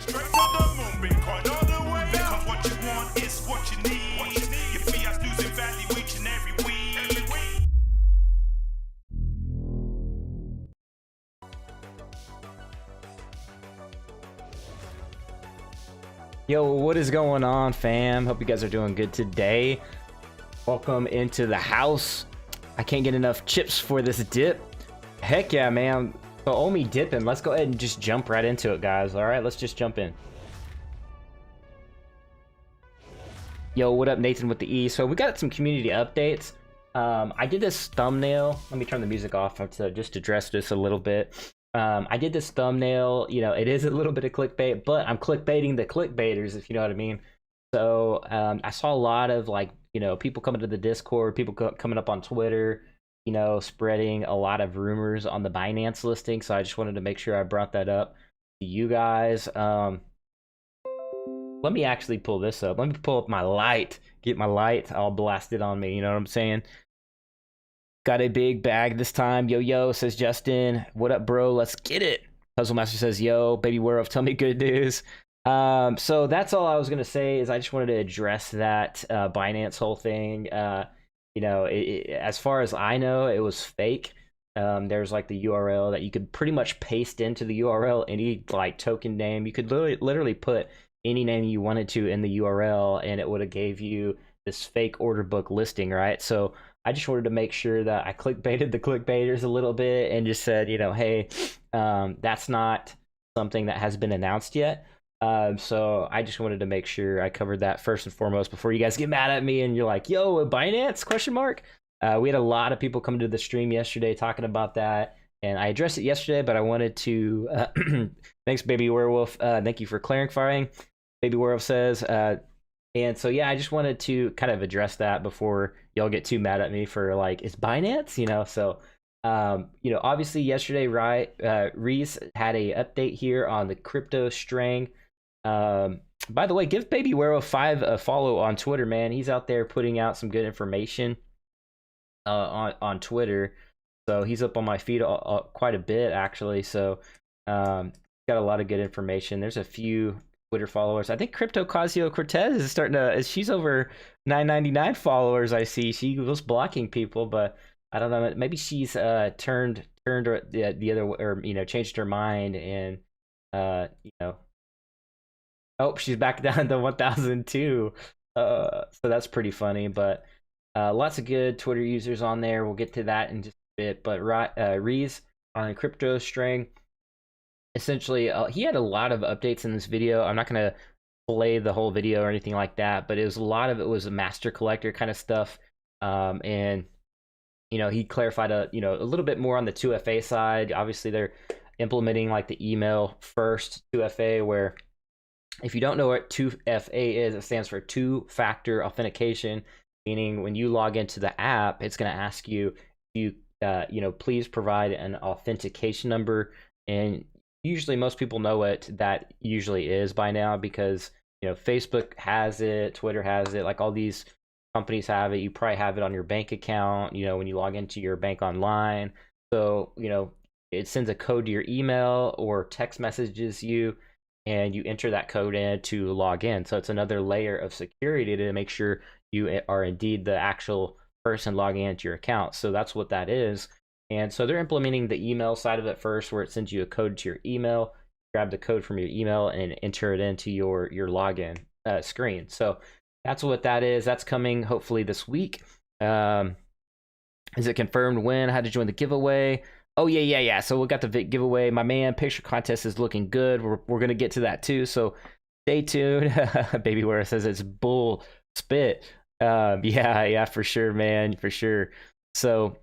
Straight to the moon, Bitcoin all the way. Because what you want is what you need. Your fiat's losing value each and every week. Yo, what is going on, fam? Hope you guys are doing good today. Welcome into the house. I can't get enough chips for this dip. Heck yeah, man. So OMI dipping. Let's go ahead and just jump right into it, guys. All right, let's just jump in. Yo, what up, Nathan with the E? So we got some community updates. I did this thumbnail. Let me turn the music off to just address this a little bit. I did this thumbnail, you know, it is a little bit of clickbait, but I'm clickbaiting the clickbaiters, if you know what I mean. So I saw a lot of, like, you know, people coming to the Discord, people coming up on Twitter, you know, spreading a lot of rumors on the Binance listing. So I just wanted to make sure I brought that up to you guys. Let me actually pull this up. Let me pull up my light, get my light all blasted on me, you know what I'm saying? Got a big bag this time. Yo, yo, says Justin. What up, bro? Let's get it. Puzzle Master says, yo, baby werewolf, tell me good news. So that's all I was going to say is I just wanted to address that Binance whole thing. You know, as far as I know, it was fake. There's like the URL that you could pretty much paste into the URL, any like token name. You could literally put any name you wanted to in the URL and it would have gave you this fake order book listing, right? So I just wanted to make sure that I clickbaited the clickbaiters a little bit and just said, you know, hey, that's not something that has been announced yet. So I just wanted to make sure I covered that first and foremost before you guys get mad at me and you're like, yo, Binance, question mark? We had a lot of people come to the stream yesterday talking about that, and I addressed it yesterday, but I wanted to, thanks, Baby Werewolf. Thank you for clarifying. Baby Werewolf says, and so, yeah, I just wanted to kind of address that before y'all get too mad at me for, like, it's Binance, you know? So, you know, obviously yesterday, right, Reese had a update here on the crypto string. By the way, give Baby Werewolf 5 a follow on Twitter, man. He's out there putting out some good information on Twitter. So he's up on my feed quite a bit, actually. So got a lot of good information. There's a few Twitter followers. I think Crypto Casio Cortez is starting to, she's over 999 followers. I see she was blocking people, but I don't know, maybe she's turned the other way, or, you know, changed her mind and you know, oh, she's back down to 1002. So that's pretty funny, but lots of good Twitter users on there. We'll get to that in just a bit, but Reese on crypto string, essentially, he had a lot of updates in this video. I'm not going to play the whole video or anything like that, but it was a lot of it was a master collector kind of stuff. And, you know, he clarified a little bit more on the 2FA side. Obviously, they're implementing like the email first 2FA, where if you don't know what 2FA is, it stands for two-factor authentication, meaning when you log into the app, it's going to ask you, you know, please provide an authentication number. And usually most people know what that usually is by now, because, you know, Facebook has it, Twitter has it, like all these companies have it. You probably have it on your bank account, you know, when you log into your bank online. So, you know, it sends a code to your email or text messages you, and you enter that code in to log in. So it's another layer of security to make sure you are indeed the actual person logging into your account. So that's what that is. And so they're implementing the email side of it first, where it sends you a code to your email. Grab the code from your email and enter it into your login screen. So that's what that is. That's coming hopefully this week. Is it confirmed when? How to join the giveaway? Oh, yeah. So we got the giveaway. My man, picture contest is looking good. We're going to get to that too. Stay tuned. Baby Ware says it's bull spit. Yeah, for sure, man. For sure. So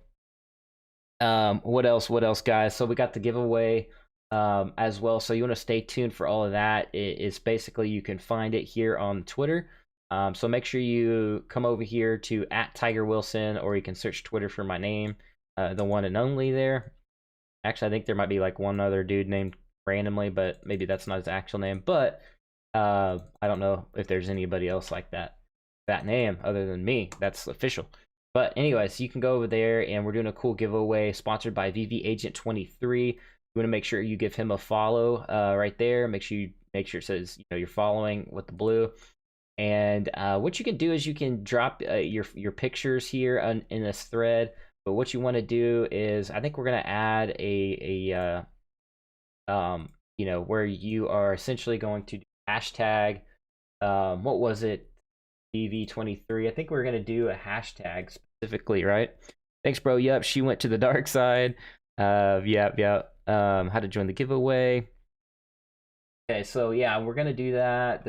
what else, guys? So we got the giveaway as well. So you want to stay tuned for all of that. It's basically, you can find it here on Twitter. So make sure you come over here to @TigerWilson, or you can search Twitter for my name, the one and only there. Actually, I think there might be like one other dude named randomly, but maybe that's not his actual name. But I don't know if there's anybody else like that name other than me. That's official. But anyways, you can go over there, and we're doing a cool giveaway sponsored by VeVe Agent 23. You want to make sure you give him a follow right there. Make sure you make sure it says you're following with the blue. And what you can do is you can drop your pictures here in this thread. But what you want to do is, I think we're gonna add where you are essentially going to hashtag, what was it, VeVe23. I think we're gonna do a hashtag specifically, right? Thanks, bro. Yep, she went to the dark side. Yep. How to join the giveaway. Okay, so yeah, we're gonna do that.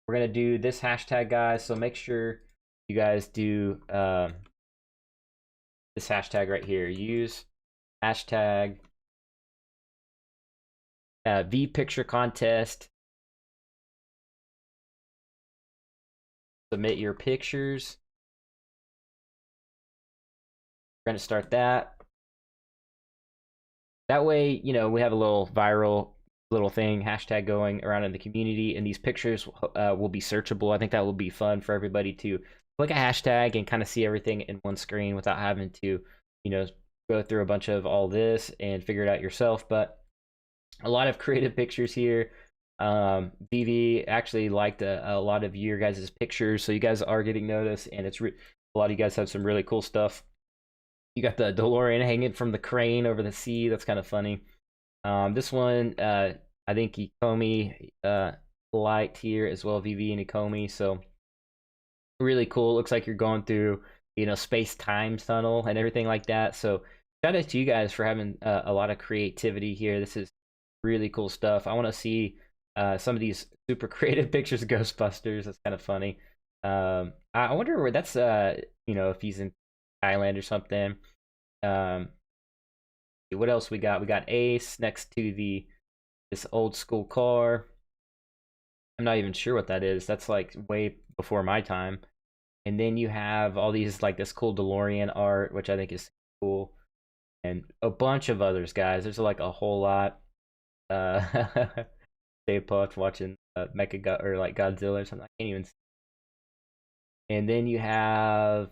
We're gonna do this hashtag, guys. So make sure you guys do this hashtag right here. Use hashtag V picture contest. Submit your pictures. We're gonna start that. That way, we have a little viral little thing, hashtag going around in the community, and these pictures will be searchable. I think that will be fun for everybody to click a hashtag and kind of see everything in one screen without having to, go through a bunch of all this and figure it out yourself. But a lot of creative pictures here. VeVe actually liked a lot of your guys' pictures, so you guys are getting noticed, and a lot of you guys have some really cool stuff. You got the DeLorean hanging from the crane over the sea. That's kind of funny. This one, I think ECOMI liked here as well, VeVe and ECOMI. So really cool. Looks like you're going through, space-time tunnel and everything like that. So shout out to you guys for having a lot of creativity here. This is really cool stuff. I want to see some of these super creative pictures of Ghostbusters. That's kind of funny. I wonder where that's, if he's in Thailand or something. What else we got? We got Ace next to this old school car. I'm not even sure what that is. That's like way before my time. And then you have all these, like, this cool DeLorean art, which I think is cool, and a bunch of others, guys. There's like a whole lot. Stay puffed watching Godzilla or something. I can't even see. And then you have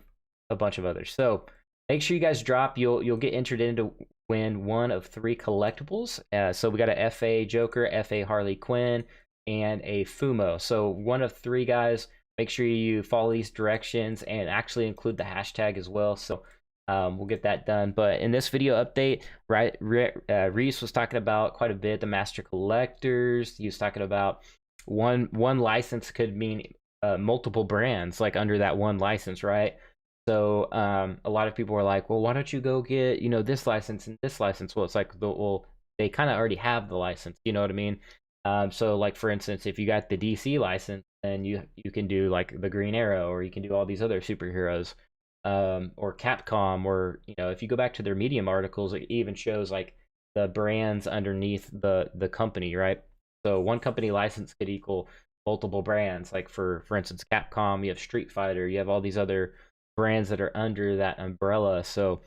a bunch of others. So make sure you guys drop. You'll get entered in to win one of 3 collectibles. So we got a FA Joker, FA Harley Quinn, and a Fumo. So one of 3, guys. Make sure you follow these directions and actually include the hashtag as well. So we'll get that done. But in this video update, right, Reese was talking about quite a bit the master collectors. He was talking about one license could mean multiple brands, like under that one license, right? So a lot of people were like, well, why don't you go get this license and this license? Well, it's like, well, they kind of already have the license, you know what I mean? So like, for instance, if you got the DC license, then you can do like the Green Arrow, or you can do all these other superheroes, or Capcom, or if you go back to their Medium articles, it even shows like the brands underneath the company, right? So one company license could equal multiple brands. Like for instance, Capcom, you have Street Fighter, you have all these other brands that are under that umbrella. So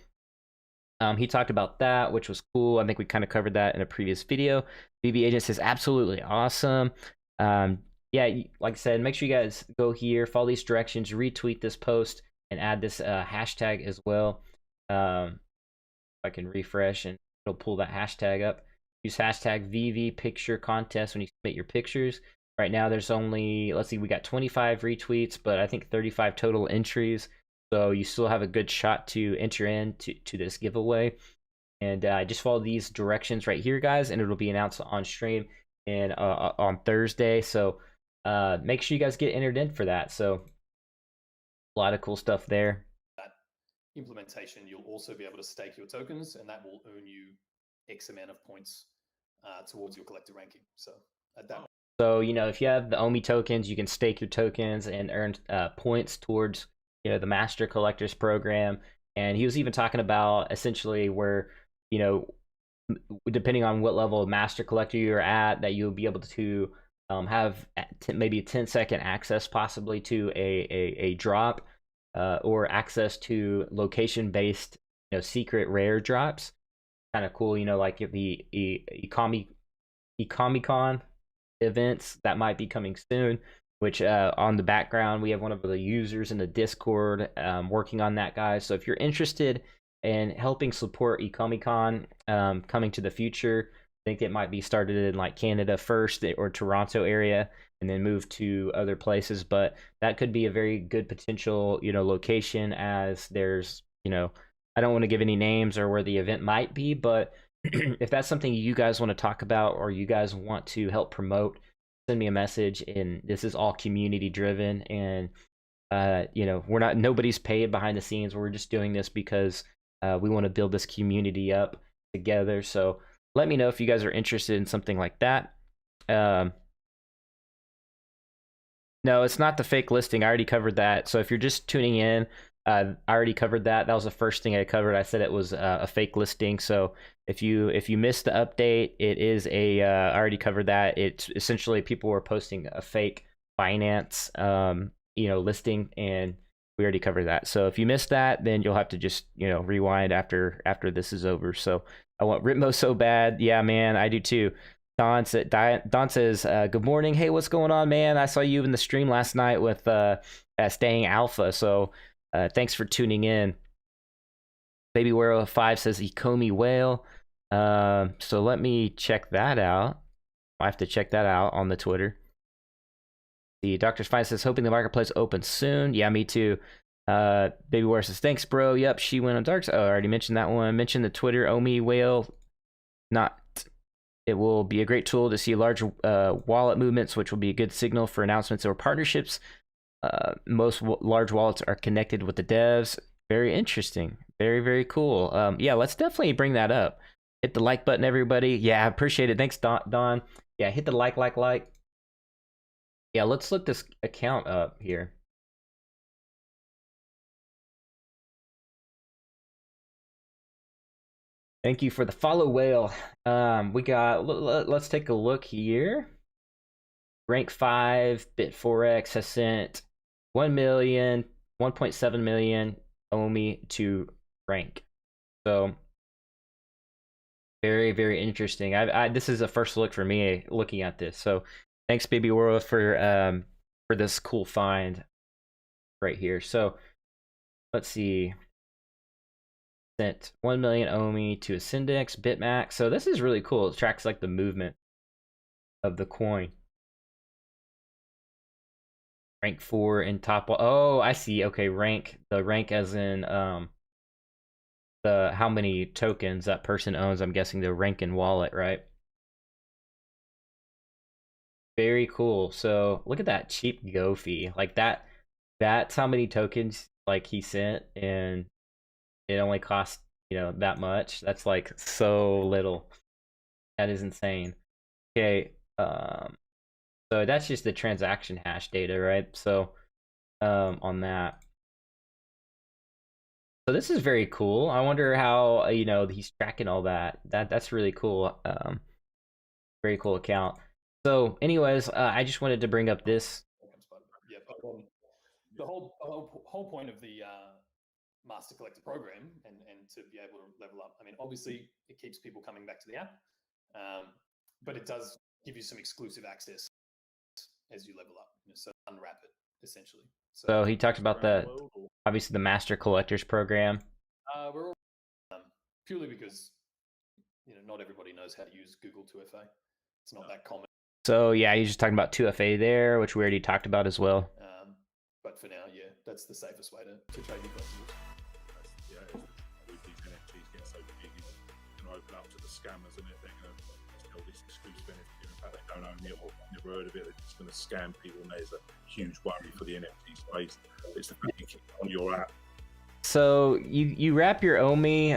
he talked about that, which was cool. I think we kind of covered that in a previous video. VeVe Agents is absolutely awesome. Yeah, like I said, make sure you guys go here, follow these directions, retweet this post, and add this hashtag as well. If I can refresh, and it'll pull that hashtag up. Use hashtag VeVe Picture Contest when you submit your pictures. Right now, there's only, let's see, we got 25 retweets, but I think 35 total entries. So you still have a good shot to enter in to this giveaway. And just follow these directions right here, guys, and it'll be announced on stream and on Thursday. So make sure you guys get entered in for that. So a lot of cool stuff there. That implementation, you'll also be able to stake your tokens, and that will earn you X amount of points towards your collector ranking. So at that. So if you have the OMI tokens, you can stake your tokens and earn points towards the Master Collectors program. And he was even talking about essentially where depending on what level of Master Collector you're at, that you'll be able to have maybe a 10-second access possibly to a drop, or access to location-based secret rare drops. Kind of cool, like the ECOMI events that might be coming soon, which on the background we have one of the users in the Discord working on that, guys. So if you're interested in helping support ECOMI coming to the future, think it might be started in like Canada first or Toronto area and then move to other places, but that could be a very good potential, location, as there's, I don't want to give any names or where the event might be, but if that's something you guys want to talk about or you guys want to help promote, send me a message. And this is all community driven, and nobody's paid behind the scenes. We're just doing this because we want to build this community up together. So let me know if you guys are interested in something like that. No, it's not the fake listing. I already covered that. So if you're just tuning in, I already covered that. That was the first thing I covered. I said it was a fake listing. So if you missed the update, it is I already covered that. It's essentially people were posting a fake Binance listing, and we already covered that. So if you missed that, then you'll have to just rewind after this is over. So I want Ritmo so bad. Yeah, man, I do too. Don says, good morning. Hey, what's going on, man? I saw you in the stream last night with Staying Alpha. So thanks for tuning in. Baby Whale 5 says ECOMI whale. So let me check that out. I have to check that out on the Twitter. The Doctor's Fine says, hoping the marketplace opens soon. Yeah, me too. Baby Whale says, thanks, bro. Yep, she went on dark. Oh, I already mentioned that one. Mentioned the Twitter OMI whale. It will be a great tool to see large wallet movements, which will be a good signal for announcements or partnerships. Most large wallets are connected with the devs. Very interesting. Very, very cool. Yeah, let's definitely bring that up. Hit the like button, everybody. Yeah, I appreciate it. Thanks, Don. Yeah, hit the like. Yeah, let's look this account up here. Thank you for the follow, whale. We got, let's take a look here. Rank 5, Bit4x has sent 1 million, 1.7 million OMI to rank. So very, very interesting. This is a first look for me looking at this. So thanks, Baby World, for this cool find right here. So let's see. Sent 1 million OMI to Ascendex, Bitmax. So this is really cool. It tracks like the movement of the coin. Rank 4 in top. Oh, I see. Okay, rank. The rank as in the how many tokens that person owns. I'm guessing the rank in wallet, right? Very cool. So look at that cheap go fee. Like that. That's how many tokens like he sent, and it only cost that much. That's like so little. That is insane. Okay, so that's just the transaction hash data, right? So on that, so this is very cool. I wonder how he's tracking all that. That's really cool. Very cool account. So anyways, I just wanted to bring up this. Yeah, the whole point of the Master Collector program and to be able to level up. I mean, obviously, it keeps people coming back to the app, but it does give you some exclusive access as you level up. So unwrap it essentially. So he talked about obviously the Master Collectors program. We're all purely because not everybody knows how to use Google 2FA. It's not that common. So yeah, he's just talking about 2FA there, which we already talked about as well. But for now, yeah, that's the safest way to trade your collectibles. With these NFTs getting so big, you can open up to the scammers and everything. Still this exclusive NFT. In fact, they don't own it or never heard of it. They're just going to scam people, and there's a huge worry for the NFT space. It's the fact you keep on your app. So you wrap your OMI.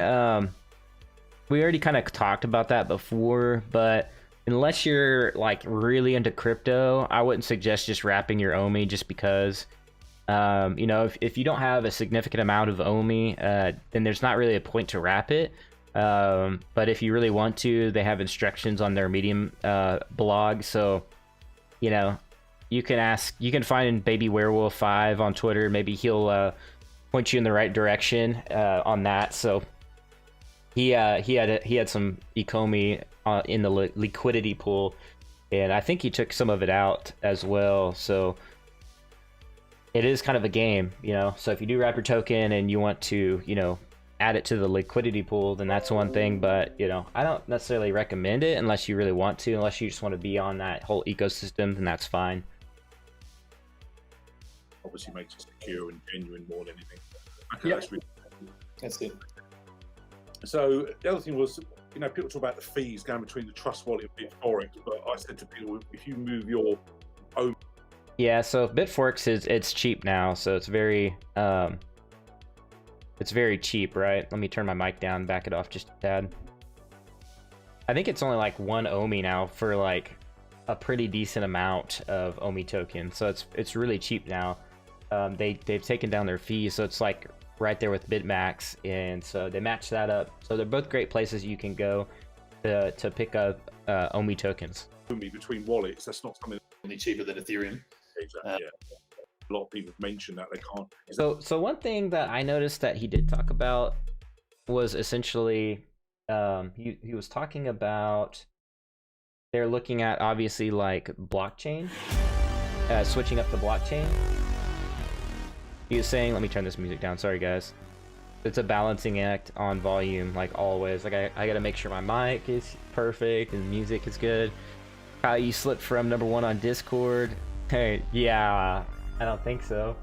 We already kind of talked about that before, but unless you're like really into crypto, I wouldn't suggest just wrapping your OMI just because. If you don't have a significant amount of OMI, then there's not really a point to wrap it. But if you really want to, they have instructions on their Medium blog. So, you can find Baby Werewolf 5 on Twitter. Maybe he'll point you in the right direction on that. So he had some ECOMI in the liquidity pool, and I think he took some of it out as well. So it is kind of a game, So if you do wrap your token and you want to, add it to the liquidity pool, then that's one thing. But you know, I don't necessarily recommend it unless you really want to, unless you just want to be on that whole ecosystem, then that's fine. Obviously makes it secure and genuine more than anything. Yep. That's really That's it. So the other thing was, you know, people talk about the fees going between the Trust Wallet and BitForex, but I said to people, if you move your own, Yeah, so BitForex it's cheap now, so it's very cheap, right? Let me turn my mic down, back it off just a tad. I think it's only like 1 OMI now for like a pretty decent amount of OMI tokens, so it's really cheap now. They've taken down their fees, so it's like right there with BitMax, and so they match that up. So they're both great places you can go to pick up OMI tokens. between wallets, that's not something Only cheaper than Ethereum. exactly. Yeah. A lot of people mention that they can't. So one thing that I noticed that he did talk about was essentially he was talking about they're looking at obviously like blockchain, switching up the blockchain. He was saying, let me turn this music down, sorry guys. It's a balancing act on volume, like always. Like I gotta make sure my mic is perfect and music is good. How you slipped from #1 on Discord? Hey, yeah, I don't think so.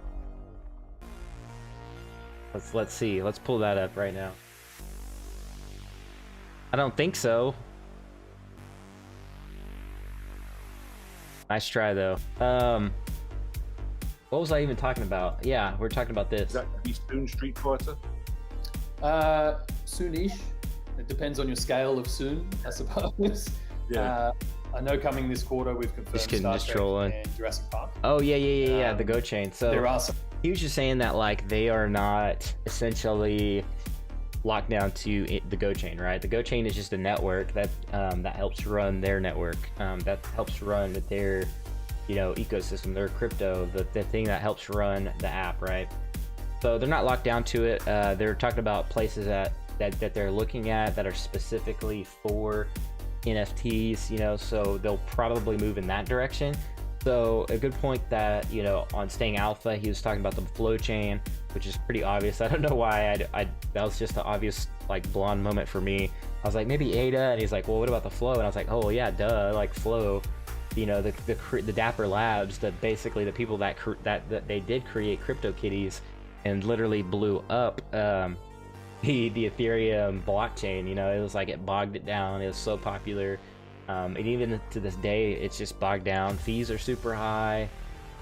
Let's see. Let's pull that up right now. I don't think so. Nice try though. What was I even talking about? Yeah, we're talking about this. Is that the Spoon Street Fighter? Soonish. It depends on your scale of soon, I suppose. Yeah. I know coming this quarter we've confirmed Just kidding, Star just Trek trolling. and Jurassic Park. Oh yeah, the Go Chain. So There are some. he was just saying that like they are not essentially locked down to the Go Chain, right? The Go Chain is just a network that that helps run their network, that helps run their ecosystem, their crypto, the thing that helps run the app, right? So they're not locked down to it. They're talking about places that they're looking at that are specifically for NFTs, so they'll probably move in that direction. So a good point that, on Staying Alpha, he was talking about the flow chain, which is pretty obvious. I don't know why that was just an obvious like blonde moment for me. I was like, maybe ADA, and he's like, well, what about the flow? And I was like, oh yeah, duh, like flow. The Dapper Labs, that basically the people that they did create CryptoKitties and literally blew up the Ethereum blockchain. It was like it bogged it down. It was so popular, and even to this day it's just bogged down. Fees are super high.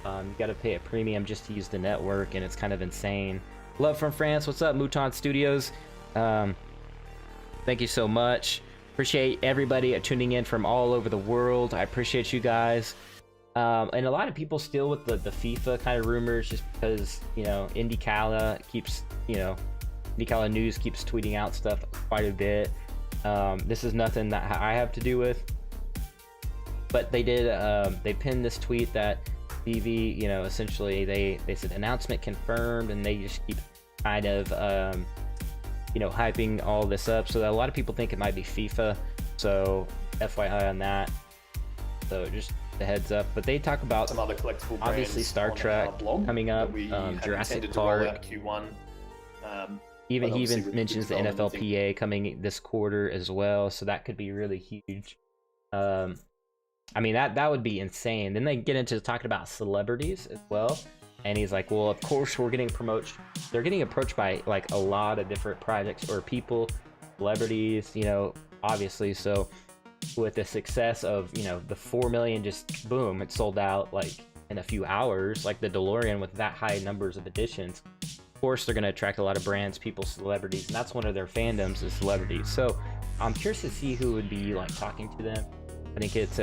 You got to pay a premium just to use the network, and it's kind of insane. Love from France. What's up, Mouton Studios? Thank you so much. Appreciate everybody tuning in from all over the world. I appreciate you guys. And a lot of people still with the FIFA kind of rumors, just because IndyCala keeps IndyCala News keeps tweeting out stuff quite a bit. This is nothing that I have to do with, but they did they pinned this tweet that VeVe, essentially they said announcement confirmed, and they just keep kind of hyping all this up, so that a lot of people think it might be FIFA. So FYI on that. So just the heads up. But they talk about some other collectible obviously brands Star on Trek our blog coming up, that we had Jurassic intended to roll Park. out Q1. He obviously even with the mentions the development thing. NFLPA coming this quarter as well, so that could be really huge. I mean that would be insane. Then they get into talking about celebrities as well, and he's like, well, of course we're getting promoted. They're getting approached by like a lot of different projects or people, celebrities, obviously. So with the success of the 4 million, just boom, it sold out like in a few hours, like the DeLorean with that high numbers of editions. Of course they're going to attract a lot of brands, people, celebrities, and that's one of their fandoms is celebrities. So I'm curious to see who would be like talking to them. I think it's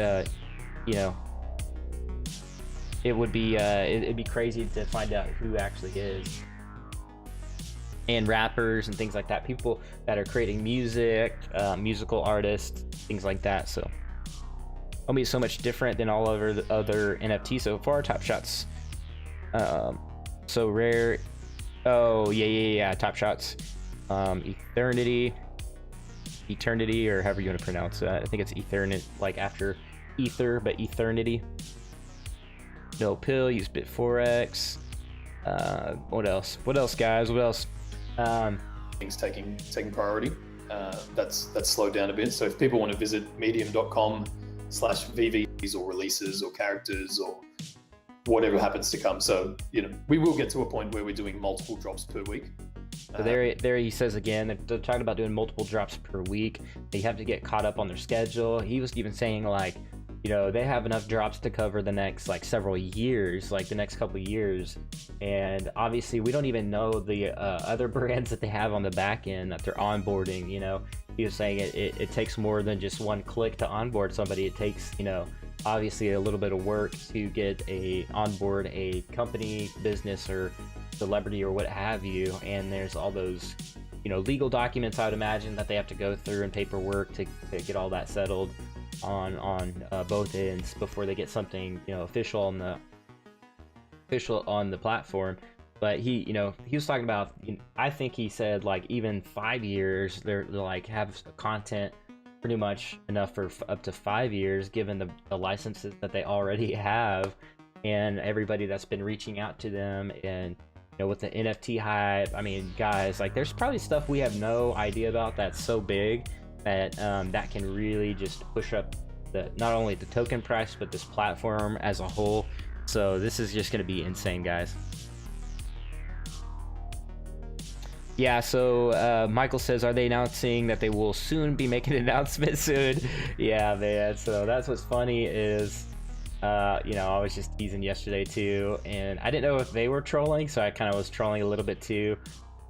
it would be it'd be crazy to find out who actually is, and rappers and things like that, people that are creating music, musical artists, things like that. So it'll be so much different than all over the other NFTs so far. Top Shots, so rare. Oh yeah, Top Shots, Eternity, or however you want to pronounce it. I think it's Eternity, like after Ether, but Eternity. No Pill, use BitForex. What else, guys? What else? things taking priority. That's slowed down a bit. So if people want to visit medium.com/VeVes or releases or characters or whatever happens to come. So, we will get to a point where we're doing multiple drops per week. So there he says again, they're talking about doing multiple drops per week. They have to get caught up on their schedule. He was even saying like, they have enough drops to cover the next like several years, like the next couple of years. And obviously we don't even know the other brands that they have on the back end that they're onboarding. He was saying it takes more than just one click to onboard somebody. It takes, obviously a little bit of work to get onboard a company, business, or celebrity or what have you. And there's all those legal documents, I would imagine, that they have to go through and paperwork to get all that settled on both ends before they get something official on the platform. But he was talking about, I think he said like even 5 years, they're like have content pretty much enough for up to 5 years, given the licenses that they already have and everybody that's been reaching out to them. And with the NFT hype, I mean, guys, like there's probably stuff we have no idea about that's so big that that can really just push up not only the token price but this platform as a whole. So this is just going to be insane, guys. Yeah, so Michael says, are they announcing that they will soon be making an announcement soon? Yeah, man. So that's what's funny is I was just teasing yesterday too, and I didn't know if they were trolling, so I kind of was trolling a little bit too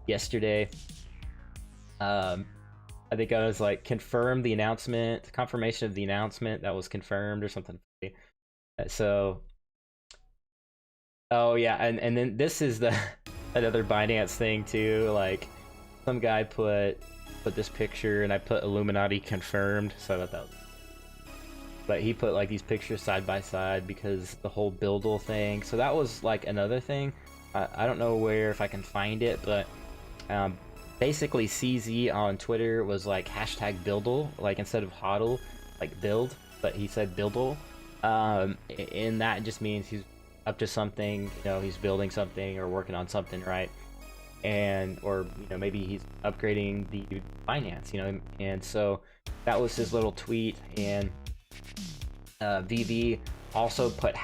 yesterday. I think I was like, confirmation of the announcement that was confirmed or something. So, oh yeah, and then this is another Binance thing too. Like some guy put this picture, and I put Illuminati confirmed. So I thought that was, but he put like these pictures side by side because the whole Buildle thing. So that was like another thing. I don't know if I can find it, but basically CZ on Twitter was like #Buildle, like instead of hodl, like build, but he said Buildle. And that just means he's up to something, he's building something or working on something, right? Or maybe he's upgrading the Binance, and so that was his little tweet. And VeVe also put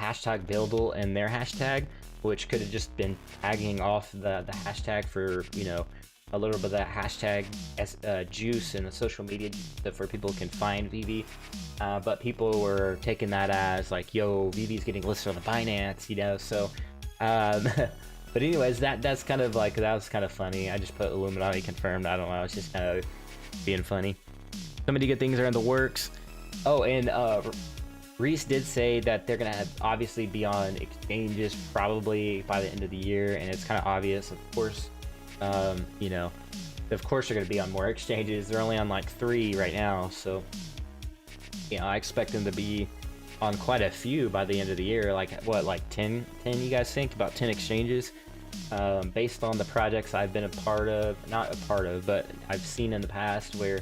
#Buildle in their hashtag, which could have just been tagging off the hashtag for a little bit of that hashtag juice in the social media for people can find VeVe. But people were taking that as like, yo, VeVe's getting listed on the Binance, so but anyways, that's kind of like, that was kind of funny. I just put Illuminati confirmed. I don't know, it's just kind of being funny. So many good things are in the works. Oh, and Reese did say that they're gonna obviously be on exchanges probably by the end of the year, and it's kind of obvious, of course. Of course they're going to be on more exchanges. They're only on like 3 right now, so I expect them to be on quite a few by the end of the year. Like what, like 10 you guys think? About 10 exchanges, based on the projects I've been not a part of, but I've seen in the past where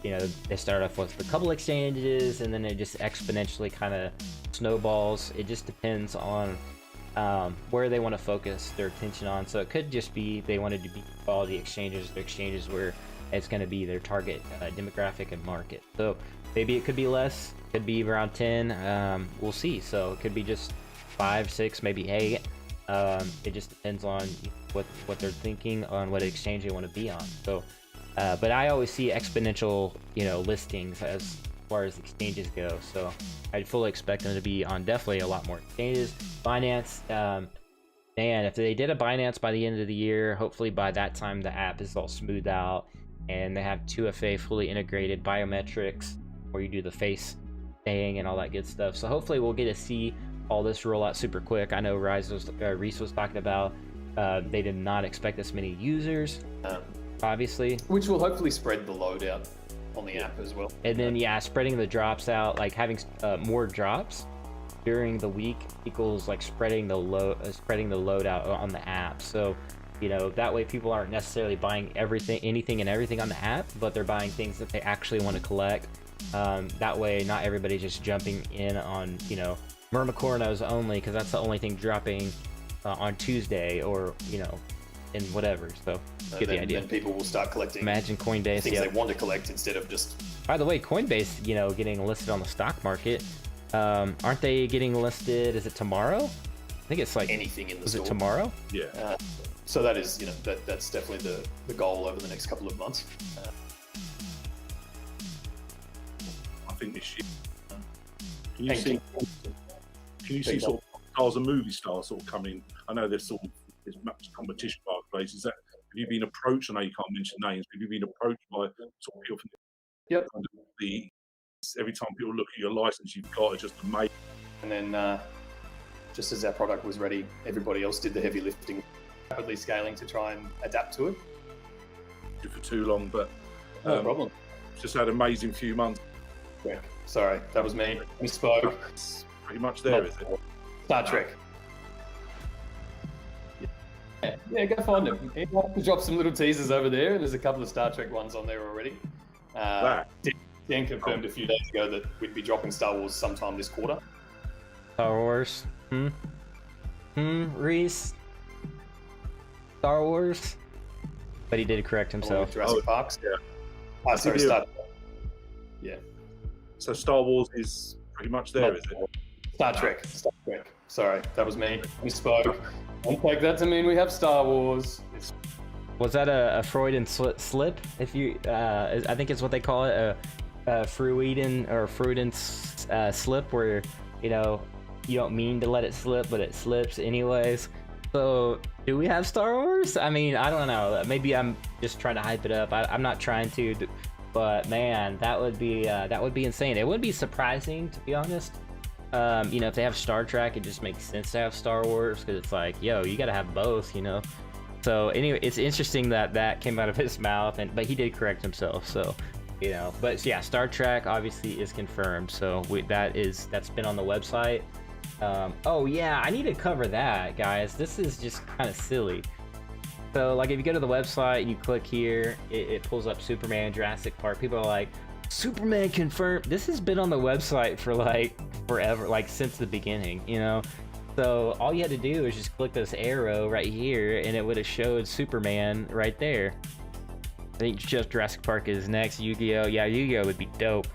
they start off with a couple exchanges and then it just exponentially kind of snowballs. It just depends on where they want to focus their attention on. So it could just be they wanted to be all the exchanges where it's going to be their target demographic and market. So maybe it could be less, could be around 10. We'll see. So it could be just 5, 6, maybe 8. It just depends on what they're thinking on what exchange they want to be on. So but I always see exponential listings as far as exchanges go, so I'd fully expect them to be on definitely a lot more exchanges. Binance, man, if they did a Binance by the end of the year, hopefully by that time the app is all smoothed out and they have 2FA fully integrated biometrics where you do the face thing and all that good stuff. So hopefully we'll get to see all this roll out super quick. I know Reese was talking about they did not expect this many users, obviously, which will hopefully spread the load out on the app as well. And then spreading the drops out, like having more drops during the week equals like spreading the load out on the app. So that way people aren't necessarily buying anything and everything on the app, but they're buying things that they actually want to collect. That way not everybody's just jumping in on Myrmicornos only because that's the only thing dropping on Tuesday, or and whatever. So get the idea. Then people will start collecting Imagine Coinbase, things they want to collect instead of just. By the way, Coinbase, you know, getting listed on the stock market. Aren't they getting listed? Is it tomorrow? I think it's like anything in the store. Is it tomorrow? Yeah. So that is, you know, that's definitely the goal over the next couple of months. I think this year. Can you see sort of stars and movie stars sort of coming? I know there's much competition marketplace. Have you been approached? I know you can't mention names. Have you been approached by sort of people from Yep. Every time people look at your license you've got, it's just amazing. And then just as our product was ready, everybody else did the heavy lifting, rapidly scaling to try and adapt to it. For too long, but No problem. just had an amazing few months. Quick. Sorry, that was me. Misspoke. It's pretty much there, is it? Star Trek. Yeah, go find them. We'll drop some little teasers over there, and there's a couple of Star Trek ones on there already. Dan confirmed a few days ago that we'd be dropping Star Wars sometime this quarter. Star Wars. Reese. Star Wars. But he did correct himself. Jurassic Parks. Yeah. Sorry, Star Trek. Yeah. So Star Wars is pretty much there, is it? Star Trek. Star Trek. Sorry, that was me. Misspoke. Don't take that to mean we have Star Wars. Was that a Freudian slip? If you, I think it's what they call it, a Freudian or Freudian slip, where you know you don't mean to let it slip, but it slips anyways. So, do we have Star Wars? I mean, I don't know. Maybe I'm just trying to hype it up. I'm not trying to, but man, that would be insane. It would be surprising, to be honest. You know, if they have Star Trek, it just makes sense to have Star Wars, because it's like, yo, you gotta have both, you know. So anyway, it's interesting that came out of his mouth, but he did correct himself. So, you know, but yeah, Star Trek obviously is confirmed. So that's been on the website. Oh yeah, I need to cover that, guys. This is just kind of silly. So like if you go to the website and you click here, it pulls up Superman, Jurassic Park. People are like, Superman confirmed. This has been on the website for like forever, like since the beginning, you know. So all you had to do is just click this arrow right here, and it would have showed Superman right there. I think just Jurassic Park is next. Yu-Gi-Oh! Yeah, Yu-Gi-Oh! Would be dope.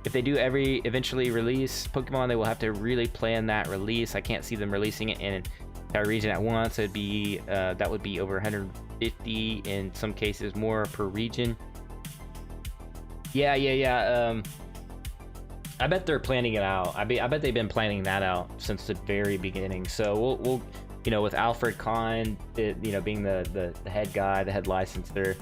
If they do eventually release Pokemon, they will have to really plan that release. I can't see them releasing it in a region at once. It'd be that would be over 150, in some cases more per region. Yeah. I bet they're planning it out. I bet they've been planning that out since the very beginning. So we'll you know, with Alfred Kahn, you know, being the head guy, the head licensor,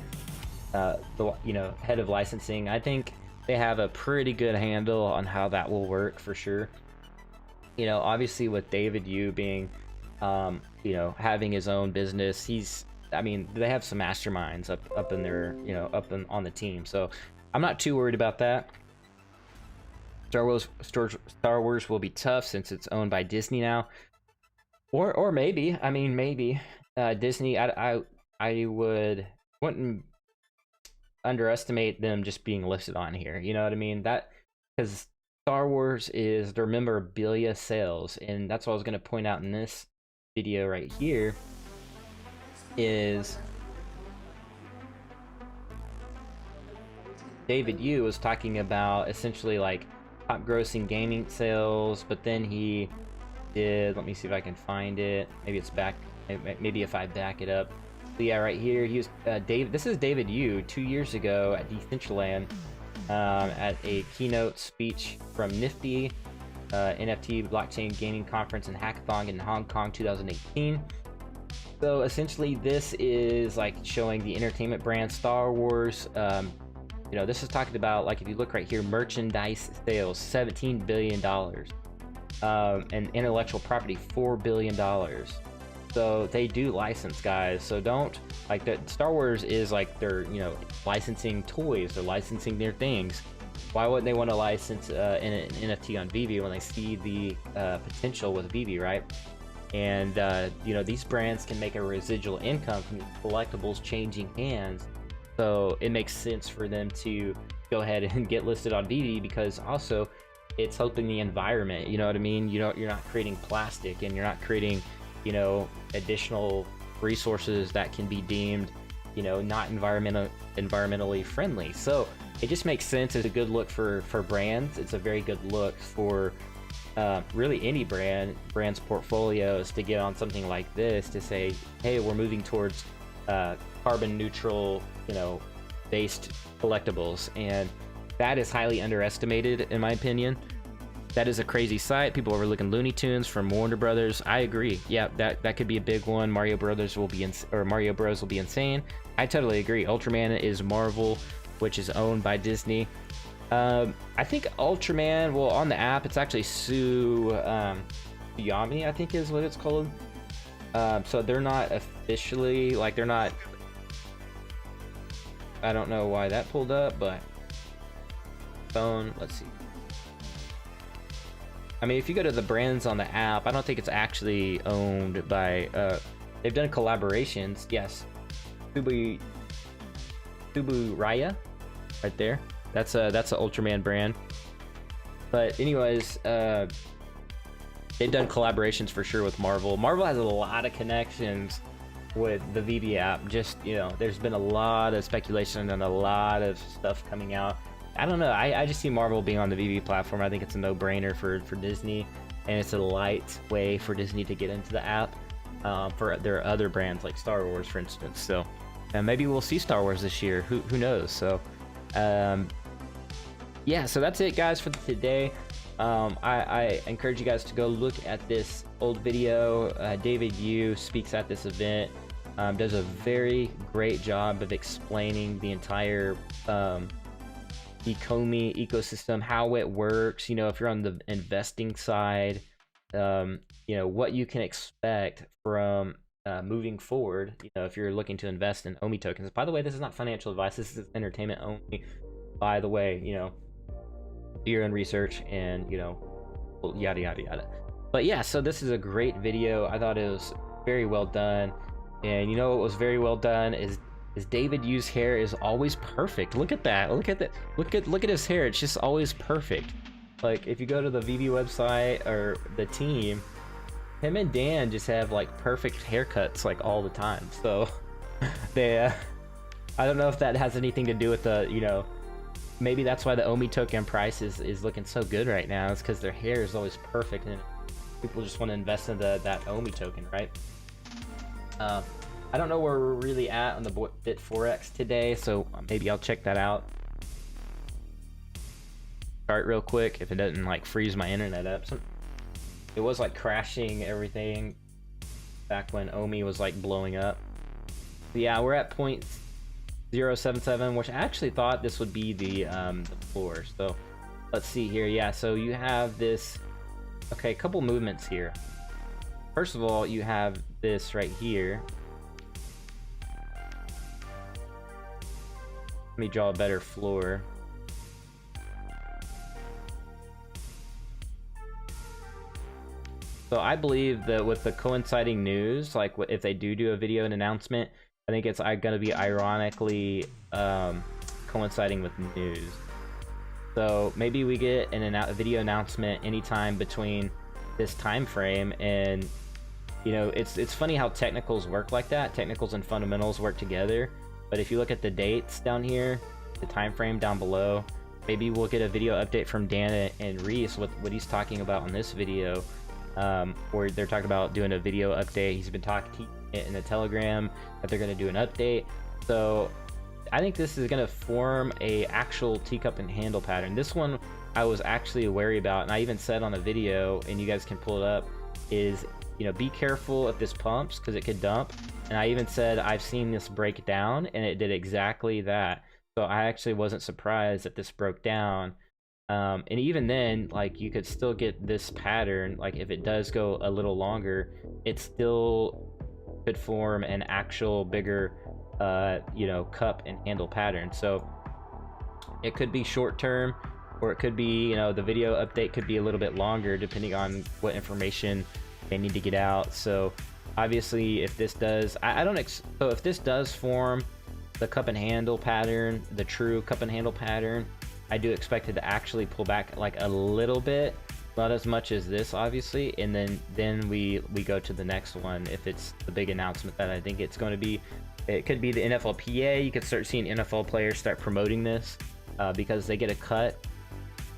you know, head of licensing, I think they have a pretty good handle on how that will work for sure. You know, obviously with David Yu being, you know, having his own business, I mean, they have some masterminds up in their, you know, on the team. So I'm not too worried about that. Star Wars will be tough since it's owned by Disney now, or maybe, I mean, maybe Disney. I wouldn't underestimate them just being listed on here. You know what I mean? That, because Star Wars is their memorabilia sales, and that's what I was going to point out in this video right here. Is David Yu was talking about essentially like top grossing gaming sales, but then he did, let me see if I can find it, maybe it's back, maybe if I back it up. But yeah, right here, he was this is David Yu 2 years ago at Decentraland, at a keynote speech from Nifty NFT blockchain gaming conference and hackathon in Hong Kong 2018. So essentially this is like showing the entertainment brand Star Wars. You know, this is talking about, like, if you look right here, merchandise sales, $17 billion, and intellectual property, $4 billion. So they do license, guys. So don't, like, that Star Wars is like, they're, you know, licensing toys, they're licensing their things. Why wouldn't they want to license an NFT on VeVe when they see the potential with VeVe, right? And you know, these brands can make a residual income from collectibles changing hands. So it makes sense for them to go ahead and get listed on VeVe, because also it's helping the environment. You know what I mean? You know, you're not creating plastic, and you're not creating, you know, additional resources that can be deemed, you know, not environmentally friendly. So it just makes sense. It's a good look for brands. It's a very good look for really any brand's portfolios to get on something like this, to say, hey, we're moving towards carbon neutral, you know, based collectibles. And that is highly underestimated, in my opinion. That is a crazy site. People overlooking Looney Tunes from Warner Brothers. I agree. Yeah, that could be a big one. Mario Bros will be insane. I totally agree. Ultraman is Marvel, which is owned by Disney. I think Ultraman, well, on the app, it's actually Yami, I think is what it's called. So they're not officially, like, they're not, I don't know why that pulled up, but phone, let's see. I mean, if you go to the brands on the app, I don't think it's actually owned by, they've done collaborations, yes. Subu Raya, right there. That's a Ultraman brand. But anyways, they've done collaborations for sure with Marvel. Marvel has a lot of connections with the VeVe app. Just, you know, there's been a lot of speculation and a lot of stuff coming out. I don't know. I just see Marvel being on the VeVe platform. I think it's a no-brainer for Disney, and it's a light way for Disney to get into the app for their other brands like Star Wars, for instance. So maybe we'll see Star Wars this year. Who knows? So yeah, so that's it, guys, for today. I encourage you guys to go look at this old video. David Yu speaks at this event, does a very great job of explaining the entire ECOMI ecosystem, how it works. You know, if you're on the investing side, you know, what you can expect from moving forward. You know, if you're looking to invest in OMI tokens. By the way, this is not financial advice. This is entertainment only. By the way, you know, do your own research and, you know, yada yada yada. But yeah, so this is a great video. I thought it was very well done. And you know what was very well done is David Yu's hair is always perfect. Look at that. Look at his hair. It's just always perfect. Like, if you go to the VeVe website or the team, him and Dan just have like perfect haircuts like all the time. So they I don't know if that has anything to do with the, you know, maybe that's why the OMI token price is looking so good right now. It's because their hair is always perfect and people just want to invest in that OMI token, right? I don't know where we're really at on the Bit4X today, so maybe I'll check that out. Start real quick if it doesn't like freeze my internet up. It was like crashing everything back when OMI was like blowing up. But yeah, we're at 0.077, which I actually thought this would be the floor. So let's see here. Yeah, so you have this. Okay, a couple movements here. First of all, you have this right here. Let me draw a better floor. So I believe that with the coinciding news, like if they do a video and announcement, I think it's going to be ironically coinciding with news. So maybe we get a video announcement anytime between this time frame, and you know, it's funny how technicals work like that. Technicals and fundamentals work together. But if you look at the dates down here, the time frame down below, maybe we'll get a video update from Dan and Reese with what he's talking about on this video, where they're talking about doing a video update. He's been talking in the Telegram that they're going to do an update. So I think this is going to form a actual teacup and handle pattern. This one I was actually wary about, and I even said on the video, and you guys can pull it up, is, you know, be careful if this pumps because it could dump. And I even said I've seen this break down, and it did exactly that. So I actually wasn't surprised that this broke down. And even then, like, you could still get this pattern. Like, if it does go a little longer, it still could form an actual bigger you know, cup and handle pattern. So it could be short term, or it could be, you know, the video update could be a little bit longer depending on what information they need to get out. So obviously, if this does, so if this does form the cup and handle pattern, the true cup and handle pattern, I do expect it to actually pull back like a little bit. not as much as this, obviously, and then we go to the next one if it's the big announcement that I think it's going to be. It could be the NFLPA. You could start seeing NFL players start promoting this because they get a cut.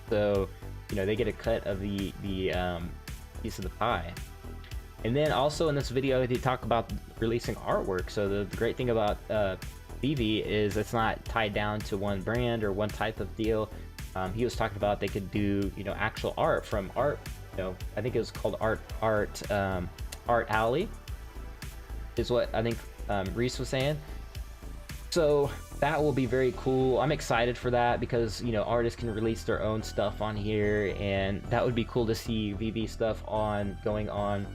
So, you know, they get a cut of the piece of the pie. And then also in this video, they talk about releasing artwork. So the great thing about VeVe is it's not tied down to one brand or one type of deal. He was talking about they could do, you know, actual art from art. You know, I think it was called Art Alley, is what I think Reese was saying. So that will be very cool. I'm excited for that because, you know, artists can release their own stuff on here, and that would be cool to see VeVe stuff going on.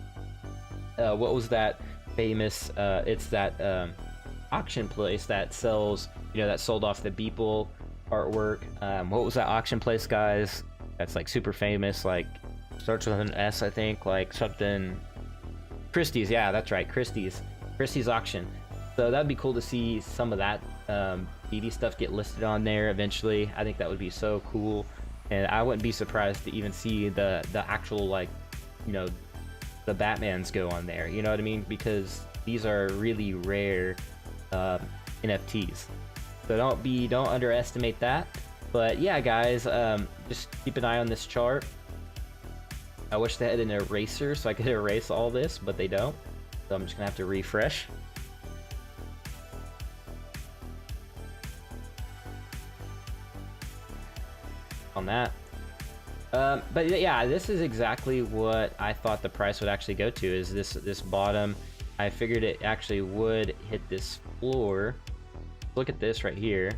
What was that famous? It's that auction place that sells, you know, that sold off the Beeple artwork. What was that auction place, guys? That's like super famous, like starts with an S, I think, like something. Christie's, yeah, that's right, Christie's auction. So that'd be cool to see some of that VeVe stuff get listed on there eventually. I think that would be so cool, and I wouldn't be surprised to even see the actual, like, you know, the Batmans go on there. You know what I mean? Because these are really rare NFTs. So don't underestimate that. But yeah, guys, just keep an eye on this chart. I wish they had an eraser so I could erase all this, but they don't. So I'm just gonna have to refresh. On that. But yeah, this is exactly what I thought the price would actually go to, is this bottom. I figured it actually would hit this floor. Look at this right here.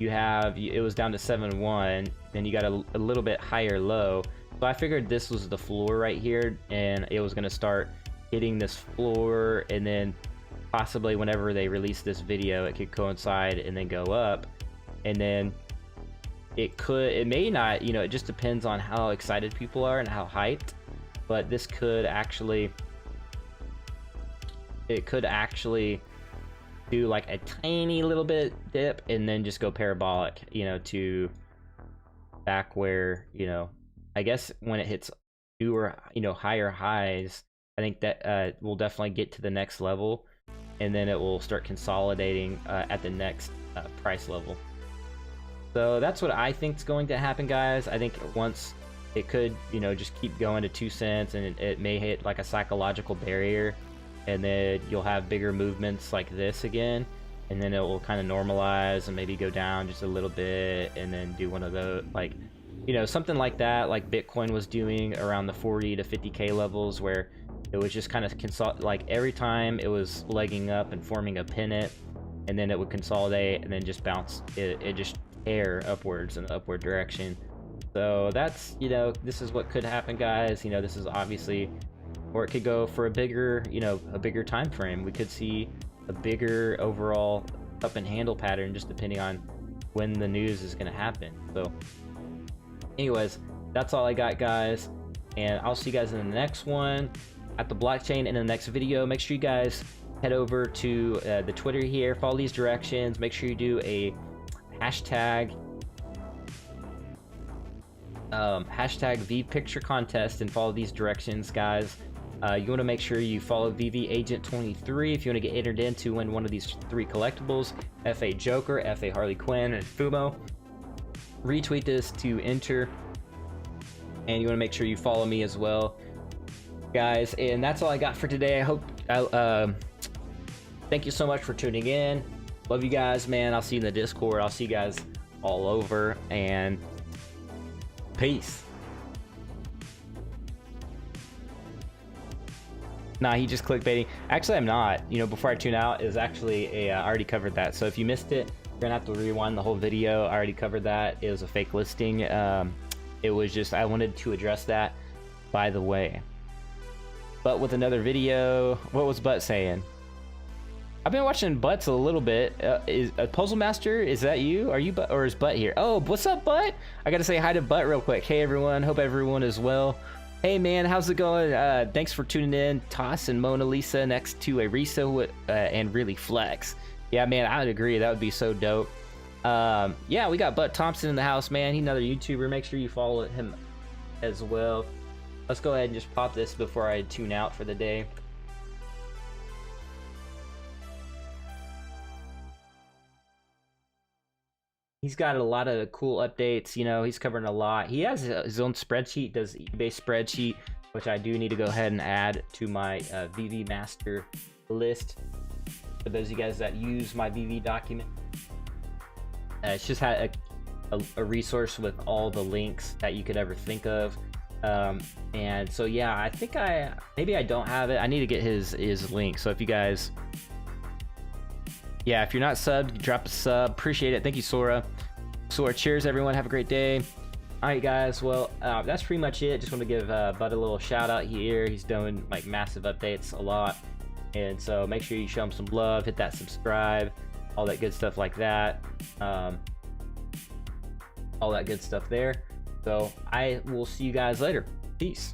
It was down to 7.1, then you got a little bit higher low. So I figured this was the floor right here, and it was going to start hitting this floor, and then possibly whenever they release this video, it could coincide and then go up. And then it may not, you know, it just depends on how excited people are and how hyped, but this could actually, do like a tiny little bit dip and then just go parabolic, you know, to back where, you know, I guess when it hits newer, you know, higher highs, I think that we'll definitely get to the next level, and then it will start consolidating at the next price level. So that's what I think is going to happen, guys. I think once it could, you know, just keep going to 2 cents, and it may hit like a psychological barrier, and then you'll have bigger movements like this again, and then it will kind of normalize and maybe go down just a little bit, and then do one of those, like, you know, something like that, like Bitcoin was doing around the 40 to 50K levels, where it was just kind of like every time it was legging up and forming a pennant, and then it would consolidate and then just bounce it just air upwards in the upward direction. So that's, you know, this is what could happen, guys. You know, this is obviously, or it could go for a bigger, you know, a bigger time frame. We could see a bigger overall up and handle pattern, just depending on when the news is going to happen. So anyways, that's all I got, guys, and I'll see you guys in the next one at the blockchain in the next video. Make sure you guys head over to the Twitter here, follow these directions, make sure you do a hashtag VeVe picture contest and follow these directions, guys. You want to make sure you follow VeVe Agent 23 if you want to get entered in to win one of these 3 collectibles: FA Joker, FA Harley Quinn, and Fumo. Retweet this to enter, and you want to make sure you follow me as well, guys. And that's all I got for today. I hope thank you so much for tuning in. Love you guys, man. I'll see you in the Discord. I'll see you guys all over, and peace. Nah, he just clickbaiting. Actually, I'm not. You know, before I tune out is actually I already covered that. So if you missed it, you're gonna have to rewind the whole video. I already covered that. It was a fake listing. It was just, I wanted to address that, by the way. But with another video, what was Butt saying? I've been watching Butts a little bit. Is Puzzle Master, is that you? Are you Butt, or is Butt here? Oh, what's up, Butt? I gotta say hi to Butt real quick. Hey everyone, hope everyone is well. Hey man, how's it going? Thanks for tuning in. Toss and Mona Lisa next to Arisa and really flex. Yeah man, I would agree, that would be so dope. Yeah, we got Butt Thompson in the house, man. He's another YouTuber. Make sure you follow him as well. Let's go ahead and just pop this before I tune out for the day. He's got a lot of cool updates. You know, he's covering a lot. He has his own spreadsheet, does eBay spreadsheet, which I do need to go ahead and add to my VeVe master list. For those of you guys that use my VeVe document, it's just had a resource with all the links that you could ever think of. And so yeah, I think maybe I don't have it. I need to get his link. So if you guys, yeah, if you're not subbed, drop a sub. Appreciate it. Thank you, Sora. Cheers, everyone. Have a great day. All right, guys. Well, that's pretty much it. Just want to give Bud a little shout out here. He's doing like massive updates a lot, and so make sure you show him some love. Hit that subscribe, all that good stuff like that. All that good stuff there. So I will see you guys later. Peace.